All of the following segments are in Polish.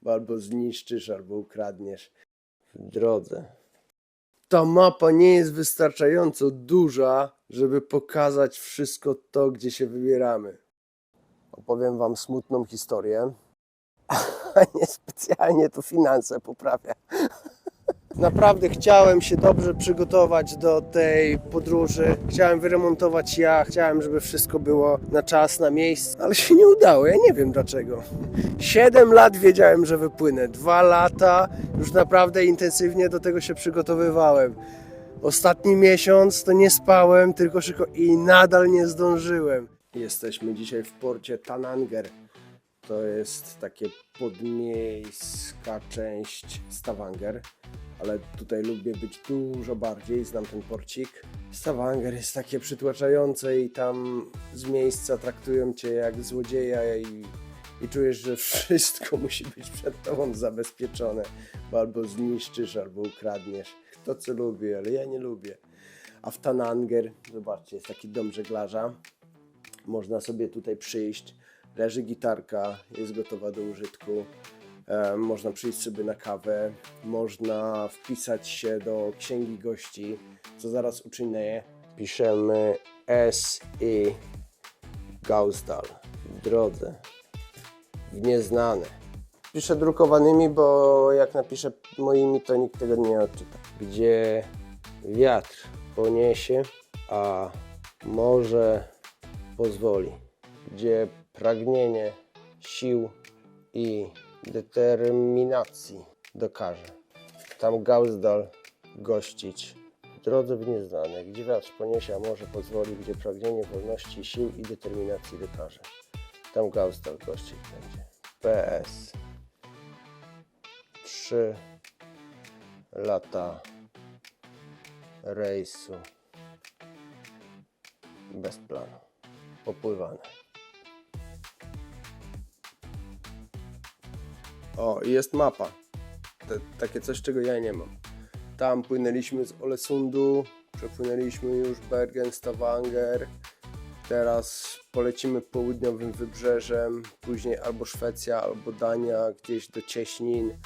bo albo zniszczysz, albo ukradniesz w drodze. Ta mapa nie jest wystarczająco duża, żeby pokazać wszystko to, gdzie się wybieramy. Opowiem wam smutną historię, a nie specjalnie to finanse poprawia. Naprawdę chciałem się dobrze przygotować do tej podróży. Chciałem wyremontować jacht, chciałem, żeby wszystko było na czas, na miejscu, ale się nie udało. Ja nie wiem dlaczego. 7 lat wiedziałem, że wypłynę. 2 lata już naprawdę intensywnie do tego się przygotowywałem. Ostatni miesiąc to nie spałem, tylko i nadal nie zdążyłem. Jesteśmy dzisiaj w porcie Tananger. To jest takie podmiejska część Stavanger, ale tutaj lubię być dużo bardziej, znam ten porcik. Stavanger jest takie przytłaczające i tam z miejsca traktują cię jak złodzieja i czujesz, że wszystko musi być przed tobą zabezpieczone, bo albo zniszczysz, albo ukradniesz. Kto co lubi, ale ja nie lubię. A w Tananger, zobaczcie, jest taki dom żeglarza. Można sobie tutaj przyjść, leży gitarka, jest gotowa do użytku. Można przyjść sobie na kawę, można wpisać się do księgi gości, co zaraz uczynię. Piszemy S.I. Gausdal w drodze, w nieznane. Piszę drukowanymi, bo jak napiszę moimi, to nikt tego nie odczyta. Gdzie wiatr poniesie, a morze pozwoli. Gdzie pragnienie sił i determinacji dokaże. Tam Gausdal gościć w drodze w nieznane, gdzie wiatr poniesie, a morze pozwoli, gdzie pragnienie wolności, sił i determinacji dokaże. Tam Gausdal gościć będzie. PS. 3 lata rejsu bez planu. Popływane. O, i jest mapa. Takie coś, czego ja nie mam. Tam płynęliśmy z Ålesundu, przepłynęliśmy już Bergen, Stavanger. Teraz polecimy południowym wybrzeżem, później albo Szwecja, albo Dania, gdzieś do Cieśnin,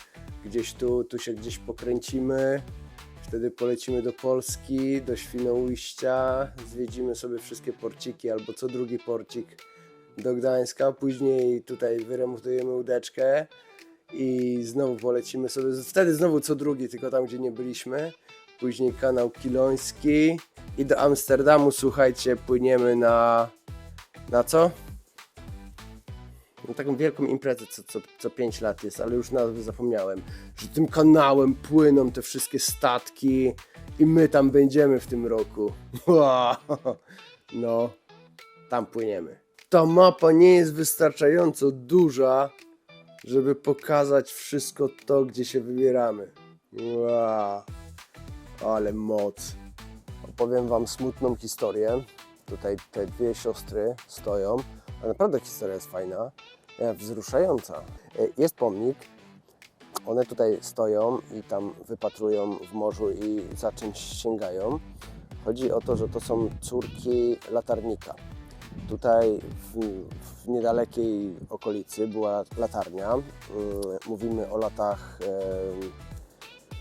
gdzieś tu się gdzieś pokręcimy. Wtedy polecimy do Polski, do Świnoujścia, zwiedzimy sobie wszystkie porciki, albo co drugi porcik do Gdańska. Później tutaj wyremontujemy łódeczkę i znowu polecimy sobie, wtedy znowu co drugi, tylko tam, gdzie nie byliśmy. Później kanał Kiloński i do Amsterdamu, słuchajcie, płyniemy na co? Na taką wielką imprezę, co 5 lat jest, ale już nazwy zapomniałem. Że tym kanałem płyną te wszystkie statki i my tam będziemy w tym roku. No, tam płyniemy. Ta mapa nie jest wystarczająco duża, żeby pokazać wszystko to, gdzie się wybieramy. Ale moc. Opowiem wam smutną historię. Tutaj te dwie siostry stoją, a naprawdę historia jest fajna, wzruszająca. Jest pomnik, one tutaj stoją i tam wypatrują w morzu i za czymś sięgają. Chodzi o to, że to są córki latarnika. Tutaj w niedalekiej okolicy była latarnia. Mówimy o latach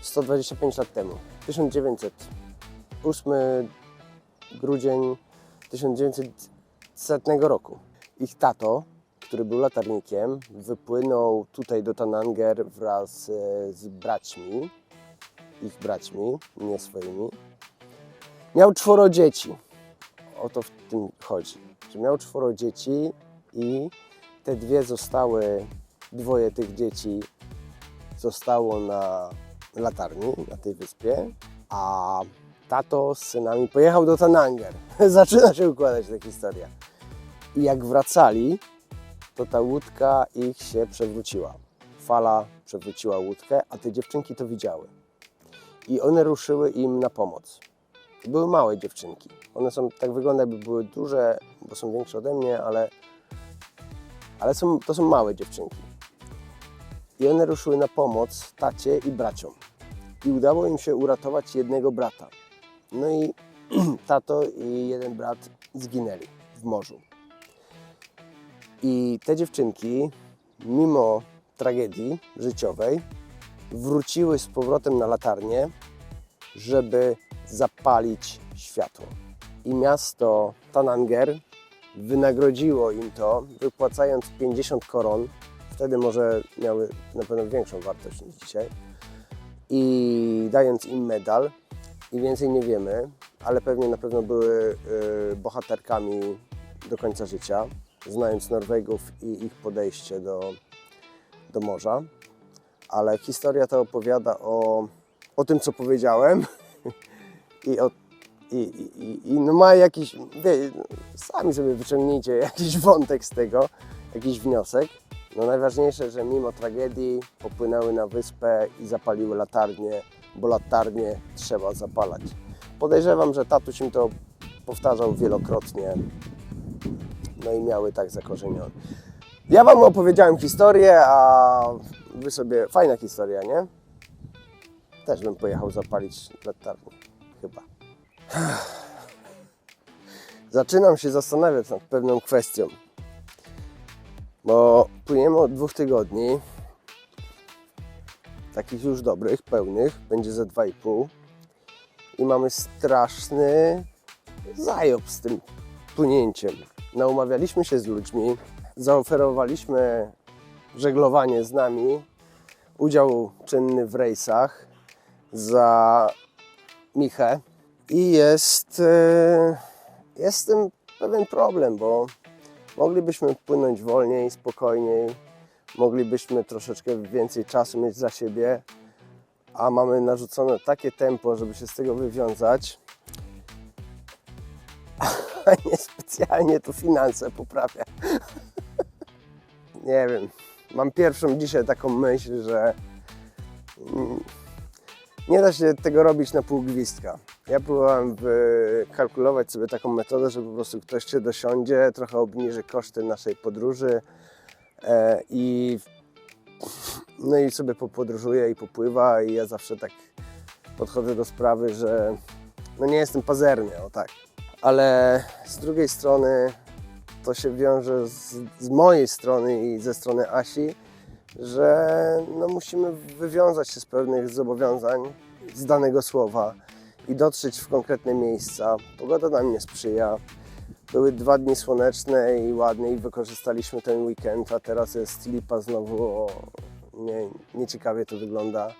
125 lat temu. 1908 grudzień 1900 roku. Ich tato, który był latarnikiem, wypłynął tutaj do Tananger wraz z braćmi, ich braćmi, nie swoimi. Miał 4 dzieci. O to w tym chodzi. Że miał 4 dzieci i te dwoje tych dzieci zostało na latarni, na tej wyspie, a tato z synami pojechał do Tananger. Zaczyna się układać ta historia. I jak wracali, to ta łódka ich się przewróciła. Fala przewróciła łódkę, a te dziewczynki to widziały. I one ruszyły im na pomoc. To były małe dziewczynki. One są, tak wygląda, jakby były duże, bo są większe ode mnie, ale to są małe dziewczynki. I one ruszyły na pomoc tacie i braciom. I udało im się uratować jednego brata. No i tato i jeden brat zginęli w morzu. I te dziewczynki, mimo tragedii życiowej wróciły z powrotem na latarnię, żeby zapalić światło. I miasto Tananger wynagrodziło im to, wypłacając 50 koron. Wtedy może miały na pewno większą wartość niż dzisiaj. I dając im medal. I więcej nie wiemy, ale pewnie na pewno były bohaterkami do końca życia, znając Norwegów i ich podejście do morza. Ale historia ta opowiada o tym, co powiedziałem i no ma jakiś, sami sobie wyciągnijcie jakiś wątek z tego, jakiś wniosek. No najważniejsze, że mimo tragedii popłynęły na wyspę i zapaliły latarnię, bo latarnię trzeba zapalać. Podejrzewam, że tatuś im to powtarzał wielokrotnie, no i miały tak zakorzenione. Ja Wam opowiedziałem historię, a Wy sobie... Fajna historia, nie? Też bym pojechał zapalić latarnię, chyba. Zaczynam się zastanawiać nad pewną kwestią, bo płyniemy od 2 tygodni, takich już dobrych, pełnych, będzie ze 2,5 i mamy straszny zajob z tym płynięciem. Naumawialiśmy się z ludźmi, zaoferowaliśmy żeglowanie z nami, udział czynny w rejsach za Michę i jest z tym pewien problem, bo moglibyśmy płynąć wolniej, spokojniej, moglibyśmy troszeczkę więcej czasu mieć dla siebie, a mamy narzucone takie tempo, żeby się z tego wywiązać, a nie specjalnie to finanse poprawia. Nie wiem, mam pierwszą dzisiaj taką myśl, że nie da się tego robić na pół gwizdka. Ja próbowałem kalkulować sobie taką metodę, że po prostu ktoś się dosiądzie, trochę obniży koszty naszej podróży no i sobie popodróżuje i popływa i ja zawsze tak podchodzę do sprawy, że no nie jestem pazerny, o tak. Ale z drugiej strony to się wiąże z mojej strony i ze strony Asi, że no musimy wywiązać się z pewnych zobowiązań, z danego słowa i dotrzeć w konkretne miejsca. Pogoda nam nie sprzyja. Były 2 dni słoneczne i ładne i wykorzystaliśmy ten weekend, a teraz jest lipa znowu, nieciekawie to wygląda.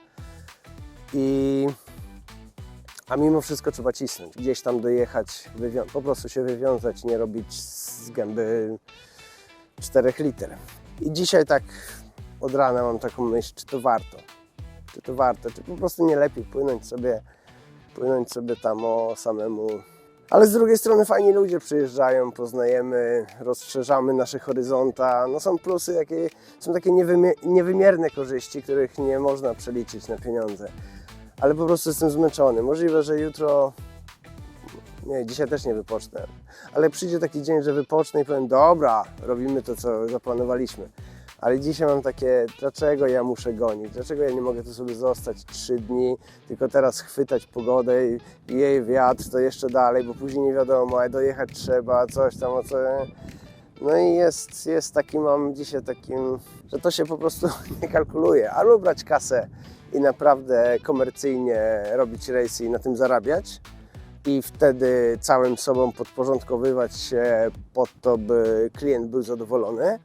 A mimo wszystko trzeba cisnąć, gdzieś tam dojechać, po prostu się wywiązać, nie robić z gęby 4 liter. I dzisiaj tak od rana mam taką myśl, czy to warto, czy po prostu nie lepiej płynąć sobie tam samemu. Ale z drugiej strony fajni ludzie przyjeżdżają, poznajemy, rozszerzamy nasze horyzonta. No są plusy, są takie niewymierne korzyści, których nie można przeliczyć na pieniądze. Ale po prostu jestem zmęczony. Możliwe, że jutro, nie, dzisiaj też nie wypocznę, ale przyjdzie taki dzień, że wypocznę i powiem, dobra, robimy to, co zaplanowaliśmy. Ale dzisiaj mam takie, dlaczego ja muszę gonić? Dlaczego ja nie mogę tu sobie zostać 3 dni, tylko teraz chwytać pogodę i jej wiatr, to jeszcze dalej, bo później nie wiadomo, a dojechać trzeba, coś tam, o co... No i jest taki, mam dzisiaj takim, że to się po prostu nie kalkuluje. Albo brać kasę i naprawdę komercyjnie robić rejsy i na tym zarabiać i wtedy całym sobą podporządkowywać się pod to, by klient był zadowolony.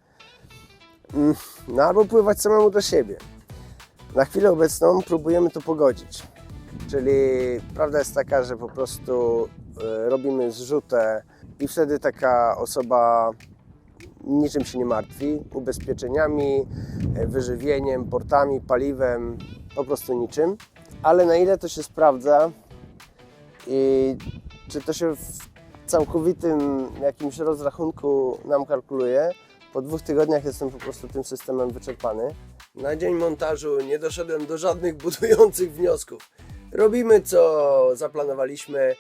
No albo pływać samemu do siebie. Na chwilę obecną próbujemy to pogodzić. Czyli prawda jest taka, że po prostu robimy zrzutę i wtedy taka osoba niczym się nie martwi, ubezpieczeniami, wyżywieniem, portami, paliwem, po prostu niczym. Ale na ile to się sprawdza i czy to się w całkowitym jakimś rozrachunku nam kalkuluje, po 2 tygodniach jestem po prostu tym systemem wyczerpany. Na dzień montażu nie doszedłem do żadnych budujących wniosków. Robimy, co zaplanowaliśmy,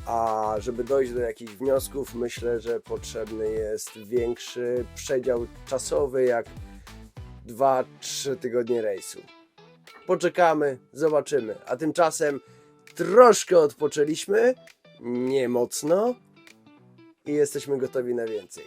a żeby dojść do jakichś wniosków, myślę, że potrzebny jest większy przedział czasowy, jak 2-3 tygodnie rejsu. Poczekamy, zobaczymy. A tymczasem troszkę odpoczęliśmy, nie mocno i jesteśmy gotowi na więcej.